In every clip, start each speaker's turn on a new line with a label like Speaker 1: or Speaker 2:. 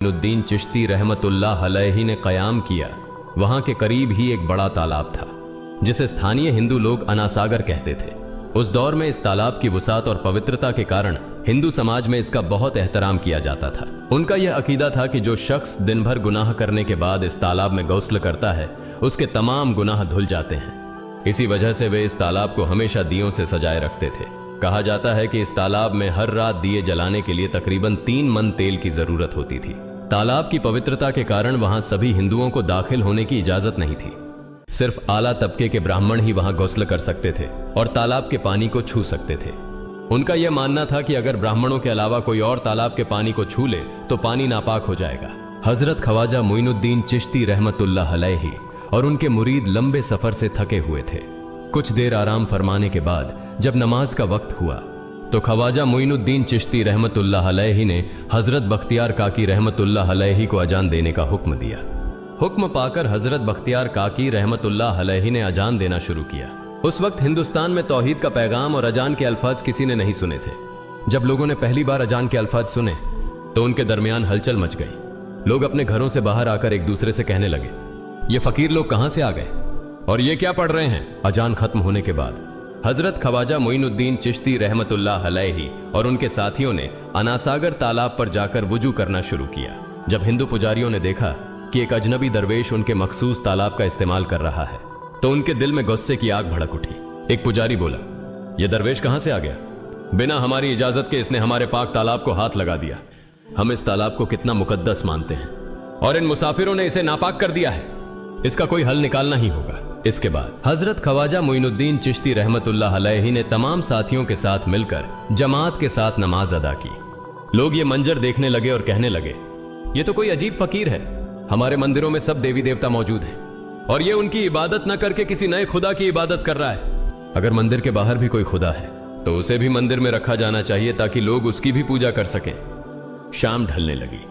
Speaker 1: मोइनुद्दीन चिश्ती रहमतुल्लाह अलैहि ने क़याम किया, वहां के करीब ही एक बड़ा तालाब था जिसे स्थानीय हिंदू लोग अनासागर कहते थे। उस दौर में इस तालाब की वुसात और पवित्रता के कारण हिंदू समाज में इसका बहुत एहतराम किया जाता था। उनका यह अकीदा था कि जो शख्स दिन भर गुनाह करने के बाद इस तालाब में गौस्ल करता है उसके तमाम गुनाह धुल जाते हैं। इसी वजह से वे इस तालाब को हमेशा दियों से सजाए रखते थे। कहा जाता है कि इस तालाब में हर रात दिए जलाने के लिए तकरीबन 3 मन तेल की जरूरत होती थी। तालाब की पवित्रता के कारण वहां सभी हिंदुओं को दाखिल होने की इजाजत नहीं थी। सिर्फ आला तबके के ब्राह्मण ही वहां गौस्ल कर सकते थे और तालाब के पानी को छू सकते थे। उनका यह मानना था कि अगर ब्राह्मणों के अलावा कोई और तालाब के पानी को छू ले तो पानी नापाक हो जाएगा। हजरत ख्वाजा मोइनुद्दीन चिश्ती रहमतुल्लाह अलैहि और उनके मुरीद लंबे सफर से थके हुए थे। कुछ देर आराम फरमाने के बाद जब नमाज का वक्त हुआ तो ख्वाजा मोइनुद्दीन चिश्ती रहमतुल्लाह अलैहि ने हजरत बख्तियार काकी रहमतुल्लाह अलैहि को अजान देने का हुक्म दिया। हुक्म पाकर हजरत बख्तियार काकी रहमतुल्लाह अलैहि ने अजान देना शुरू किया। उस वक्त हिंदुस्तान में तौहीद का पैगाम और अजान के अल्फाज किसी ने नहीं सुने थे। जब लोगों ने पहली बार अजान के अल्फाज सुने तो उनके दरमियान हलचल मच गई। लोग अपने घरों से बाहर आकर एक दूसरे से कहने लगे, ये फकीर लोग कहां से आ गए और ये क्या पढ़ रहे हैं। अजान खत्म होने के बाद हजरत ख्वाजा मोइनुद्दीन चिश्ती रहमतुल्लाह अलैहि और उनके साथियों ने अनासागर तालाब पर जाकर वुजू करना शुरू किया। जब हिंदू पुजारियों ने देखा कि एक अजनबी दरवेश उनके मखसूस तालाब का इस्तेमाल कर रहा है तो उनके दिल में गुस्से की आग भड़क उठी। एक पुजारी बोला, यह दरवेश कहां से आ गया? बिना हमारी इजाजत के इसने हमारे पाक तालाब को हाथ लगा दिया। हम इस तालाब को कितना मुकद्दस मानते हैं और इन मुसाफिरों ने इसे नापाक कर दिया है। इसका कोई हल निकालना ही होगा। इसके बाद हजरत ख्वाजा मोइनुद्दीन चिश्ती रहमतुल्लाह अलैहि ने तमाम साथियों के साथ मिलकर जमात के साथ नमाज अदा की। लोग ये मंजर देखने लगे और कहने लगे, ये तो कोई अजीब फकीर है। हमारे मंदिरों में सब देवी देवता मौजूद हैं और ये उनकी इबादत न करके किसी नए खुदा की इबादत कर रहा है। अगर मंदिर के बाहर भी कोई खुदा है तो उसे भी मंदिर में रखा जाना चाहिए ताकि लोग उसकी भी पूजा कर सकें। शाम ढलने लगी।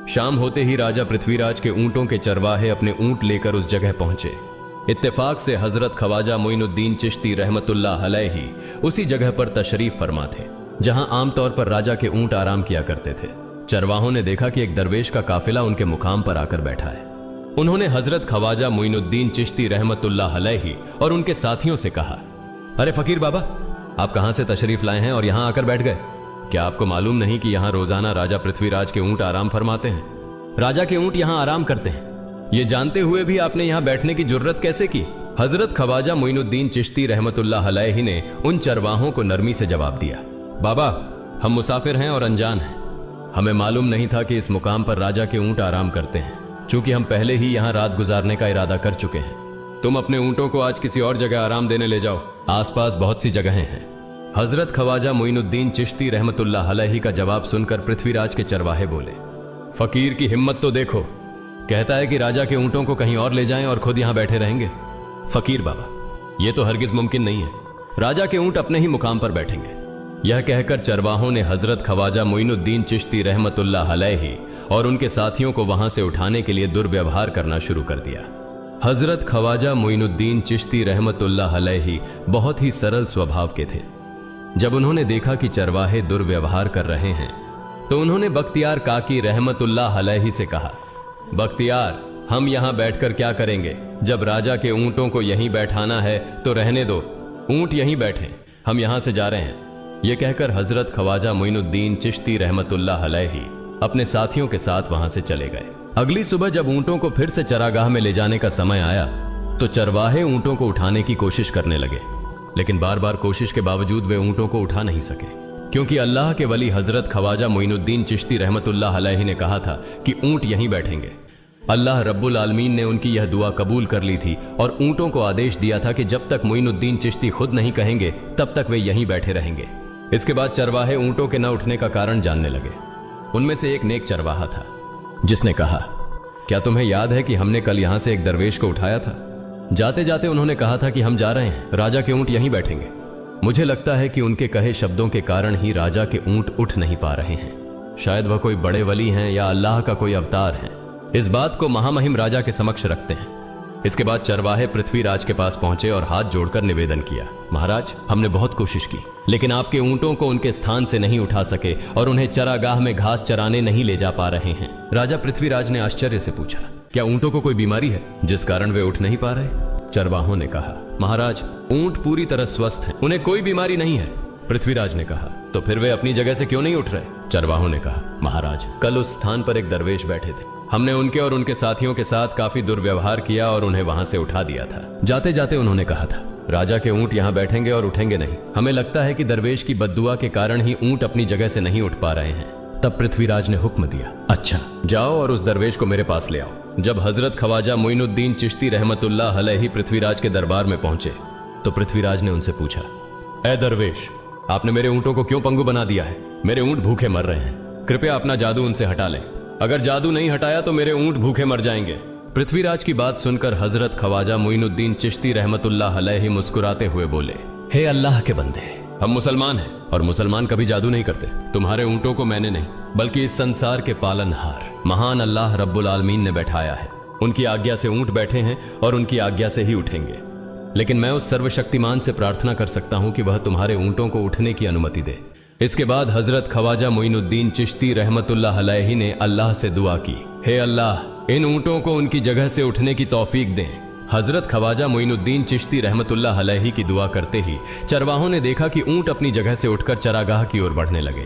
Speaker 1: शाम होते ही राजा पृथ्वीराज के ऊंटों के चरवाहे अपने ऊंट लेकर उस जगह पहुंचे। इत्तेफाक से हजरत ख्वाजा मोइनुद्दीन चिश्ती रहमतुल्लाह अलैहि उसी जगह पर तशरीफ फरमा थे जहां आमतौर पर राजा के ऊंट आराम किया करते थे। चरवाहों ने देखा कि एक दरवेश का काफिला उनके मुकाम पर आकर बैठा है। उन्होंने हजरत ख्वाजा मोइनुद्दीन चिश्ती रहमतुल्लाह अलैहि और उनके साथियों से कहा, अरे फकीर बाबा, आप कहां से तशरीफ लाए हैं और यहां आकर बैठ गए? क्या आपको मालूम नहीं कि यहां रोजाना राजा पृथ्वीराज के ऊंट आराम फरमाते हैं? राजा के ऊंट यहां आराम करते हैं, ये जानते हुए भी आपने यहां बैठने की जुर्रत कैसे की? हजरत ख्वाजा मोइनुद्दीन चिश्ती रहमतुल्लाह अलैहि ने उन चरवाहों को नरमी से जवाब दिया, बाबा, हम मुसाफिर हैं और अनजान हैं। हमें मालूम नहीं था कि इस मुकाम पर राजा के ऊंट आराम करते हैं। चूंकि हम पहले ही यहां रात गुजारने का इरादा कर चुके हैं, तुम अपने ऊंटों को आज किसी और जगह आराम देने ले जाओ। आसपास बहुत सी जगहें हैं। हजरत ख्वाजा मोइनुद्दीन चिश्ती रहमतुल्लाह अलैहि का जवाब सुनकर पृथ्वीराज के चरवाहे बोले, फकीर की हिम्मत तो देखो, कहता है कि राजा के ऊंटों को कहीं और ले जाएं और खुद यहां बैठे रहेंगे। फकीर बाबा, यह तो हरगिज मुमकिन नहीं है। राजा के ऊंट अपने ही मुकाम पर बैठेंगे। यह कहकर चरवाहों ने हजरत ख्वाजा मोइनुद्दीन चिश्ती रहमतुल्लाह अलैहि और उनके साथियों को वहां से उठाने के लिए दुर्व्यवहार करना शुरू कर दिया। हजरत ख्वाजा मोइनुद्दीन चिश्ती रहमतुल्लाह अलैहि बहुत ही सरल स्वभाव के थे। जब उन्होंने देखा कि चरवाहे दुर्व्यवहार कर रहे हैं तो उन्होंने बख्तियार काकी रहमतुल्लाह अलैहि से कहा, बख्तियार, हम यहां बैठकर क्या करेंगे? जब राजा के ऊंटों को यहीं बैठाना है तो रहने दो, ऊंट यहीं बैठे, हम यहां से जा रहे हैं। यह कहकर हजरत ख्वाजा मोइनुद्दीन चिश्ती रहमतुल्लाह अलैहि अपने साथियों के साथ वहां से चले गए। अगली सुबह जब ऊंटों को फिर से चरागाह में ले जाने का समय आया तो चरवाहे ऊंटों को उठाने की कोशिश करने लगे, लेकिन बार बार कोशिश के बावजूद वे ऊंटों को उठा नहीं सके, क्योंकि अल्लाह के वली हजरत ख्वाजा मोइनुद्दीन चिश्ती रहमतुल्लाह अलैहि ने कहा था कि ऊंट यहीं बैठेंगे। अल्लाह रब्बुल आलमीन ने उनकी यह दुआ कबूल कर ली थी और ऊंटों को आदेश दिया था कि जब तक मोइनुद्दीन चिश्ती खुद नहीं कहेंगे तब तक वे यहीं बैठे रहेंगे। इसके बाद चरवाहे ऊंटों के न उठने का कारण जानने लगे। उनमें से एक नेक चरवाहा था जिसने कहा, क्या तुम्हें याद है कि हमने कल यहां से एक दरवेश को उठाया था? जाते जाते उन्होंने कहा था कि हम जा रहे हैं, राजा के ऊंट यहीं बैठेंगे। मुझे लगता है कि उनके कहे शब्दों के कारण ही राजा के ऊंट उठ नहीं पा रहे हैं। शायद वह कोई बड़े वली हैं या अल्लाह का कोई अवतार है। इस बात को महामहिम राजा के समक्ष रखते हैं। इसके बाद चरवाहे पृथ्वीराज के पास पहुंचे और हाथ जोड़कर निवेदन किया, महाराज, हमने बहुत कोशिश की, लेकिन आपके ऊंटों को उनके स्थान से नहीं उठा सके और उन्हें चरागाह में घास चराने नहीं ले जा पा रहे हैं। राजा पृथ्वीराज ने आश्चर्य से पूछा, क्या ऊंटों को कोई बीमारी है जिस कारण वे उठ नहीं पा रहे? चरवाहों ने कहा, महाराज, ऊंट पूरी तरह स्वस्थ हैं, उन्हें कोई बीमारी नहीं है। पृथ्वीराज ने कहा, तो फिर वे अपनी जगह से क्यों नहीं उठ रहे? चरवाहों ने कहा, महाराज, कल उस स्थान पर एक दरवेश बैठे थे, हमने उनके और उनके साथियों के साथ काफी दुर्व्यवहार किया और उन्हें वहां से उठा दिया था। जाते जाते उन्होंने कहा था, राजा के ऊंट यहाँ बैठेंगे और उठेंगे नहीं। हमें लगता है कि दरवेश की बद्दुआ के कारण ही ऊंट अपनी जगह से नहीं उठ पा रहे हैं। तब पृथ्वीराज ने हुक्म दिया, अच्छा, जाओ और उस दरवेश को मेरे पास ले आओ। जब हजरत ख्वाजा मोइनुद्दीन चिश्ती रहमतुल्लाह अलैहि पृथ्वीराज के दरबार में पहुंचे तो पृथ्वीराज ने उनसे पूछा, ए दरवेश, आपने मेरे ऊंटों को क्यों पंगु बना दिया है? मेरे ऊंट भूखे मर रहे हैं, कृपया अपना जादू उनसे हटा लें। अगर जादू नहीं हटाया तो मेरे ऊंट भूखे मर जाएंगे। पृथ्वीराज की बात सुनकर हजरत ख्वाजा मोइनुद्दीन चिश्ती रहमतुल्लाह अलैहि मुस्कुराते हुए बोले, हे अल्लाह के बंदे, हम मुसलमान हैं और मुसलमान कभी जादू नहीं करते। तुम्हारे ऊंटों को मैंने नहीं बल्कि इस संसार के पालनहार महान अल्लाह रब्बुल आलमीन ने बैठाया है। उनकी आज्ञा से ऊंट बैठे हैं और उनकी आज्ञा से ही उठेंगे। लेकिन मैं उस सर्वशक्तिमान से प्रार्थना कर सकता हूं कि वह तुम्हारे ऊंटों को उठने की अनुमति दे। इसके बाद हजरत ख्वाजा मोइनुद्दीन चिश्ती रहमतुल्लाह अलैहि ने अल्लाह से दुआ की, हे अल्लाह, इन ऊंटों को उनकी जगह से उठने की तौफीक दें। हजरत ख्वाजा मोइनुद्दीन चिश्ती रहमतुल्लाह अलैहि की दुआ करते ही चरवाहों ने देखा कि ऊंट अपनी जगह से उठकर चरागाह की ओर बढ़ने लगे।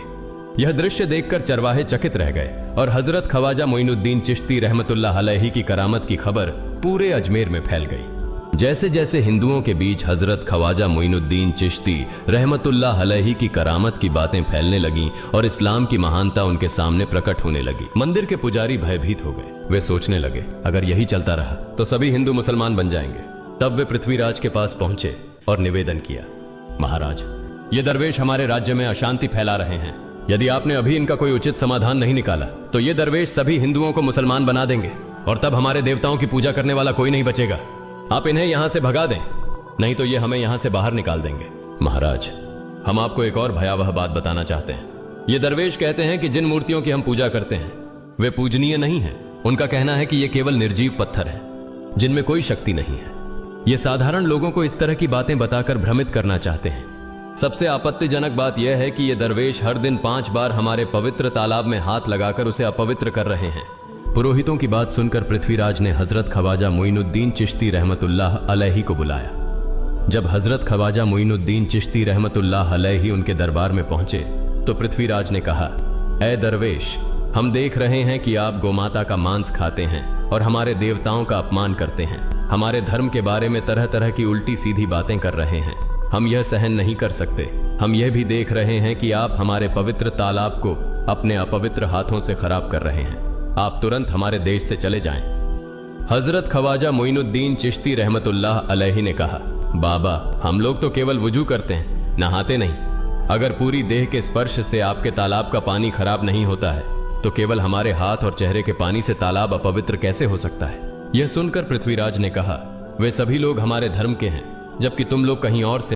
Speaker 1: यह दृश्य देखकर चरवाहे चकित रह गए और हजरत ख्वाजा मोइनुद्दीन चिश्ती रहमतुल्लाह अलैहि की करामत की खबर पूरे अजमेर में फैल गई। जैसे जैसे हिंदुओं के बीच हजरत ख्वाजा मोइनुद्दीन चिश्ती रहमतुल्लाह अलैहि की करामत की बातें फैलने लगीं और इस्लाम की महानता उनके सामने प्रकट होने लगी, मंदिर के पुजारी भयभीत हो गए। वे सोचने लगे, अगर यही चलता रहा तो सभी हिंदू मुसलमान बन जाएंगे। तब वे पृथ्वीराज के पास पहुंचे और निवेदन किया, महाराज, ये दरवेश हमारे राज्य में अशांति फैला रहे हैं। यदि आपने अभी इनका कोई उचित समाधान नहीं निकाला तो ये दरवेश सभी हिंदुओं को मुसलमान बना देंगे और तब हमारे देवताओं की पूजा करने वाला कोई नहीं बचेगा। आप इन्हें यहां से भगा दें, नहीं तो ये हमें यहां से बाहर निकाल देंगे। महाराज, हम आपको एक और भयावह बात बताना चाहते हैं। ये दरवेश कहते हैं कि जिन मूर्तियों की हम पूजा करते हैं वे पूजनीय नहीं है। उनका कहना है कि ये केवल निर्जीव पत्थर है जिनमें कोई शक्ति नहीं है। ये साधारण लोगों को इस तरह की बातें बताकर भ्रमित करना चाहते हैं। सबसे आपत्तिजनक बात यह है कि ये दरवेश हर दिन 5 बार हमारे पवित्र तालाब में हाथ लगाकर उसे अपवित्र कर रहे हैं। पुरोहितों की बात सुनकर पृथ्वीराज ने हजरत ख्वाजा मोइनुद्दीन चिश्ती रहमतुल्लाह अलैहि को बुलाया। जब हजरत ख्वाजा मोइनुद्दीन चिश्ती रहमतुल्लाह अलैहि उनके दरबार में पहुंचे तो पृथ्वीराज ने कहा, ए दरवेश, हम देख रहे हैं कि आप गोमाता का मांस खाते हैं और हमारे देवताओं का अपमान करते हैं। हमारे धर्म के बारे में तरह तरह की उल्टी सीधी बातें कर रहे हैं। हम यह सहन नहीं कर सकते। हम यह भी देख रहे हैं कि आप हमारे पवित्र तालाब को अपने अपवित्र हाथों से खराब कर रहे हैं। आप तुरंत हमारे देश से चले जाएं। हजरत ख्वाजा मोइनुद्दीन चिश्ती रहमतुल्लाह अलैहि ने कहा, बाबा, हम लोग तो केवल वुजू करते हैं, नहाते नहीं। अगर पूरी देह के स्पर्श से आपके तालाब का पानी खराब नहीं होता है तो केवल हमारे हाथ और चेहरे के पानी से तालाब अपवित्र कैसे हो सकता है? यह सुनकर पृथ्वीराज ने कहा, वे सभी लोग हमारे धर्म के हैं जबकि तुम लोग कहीं और से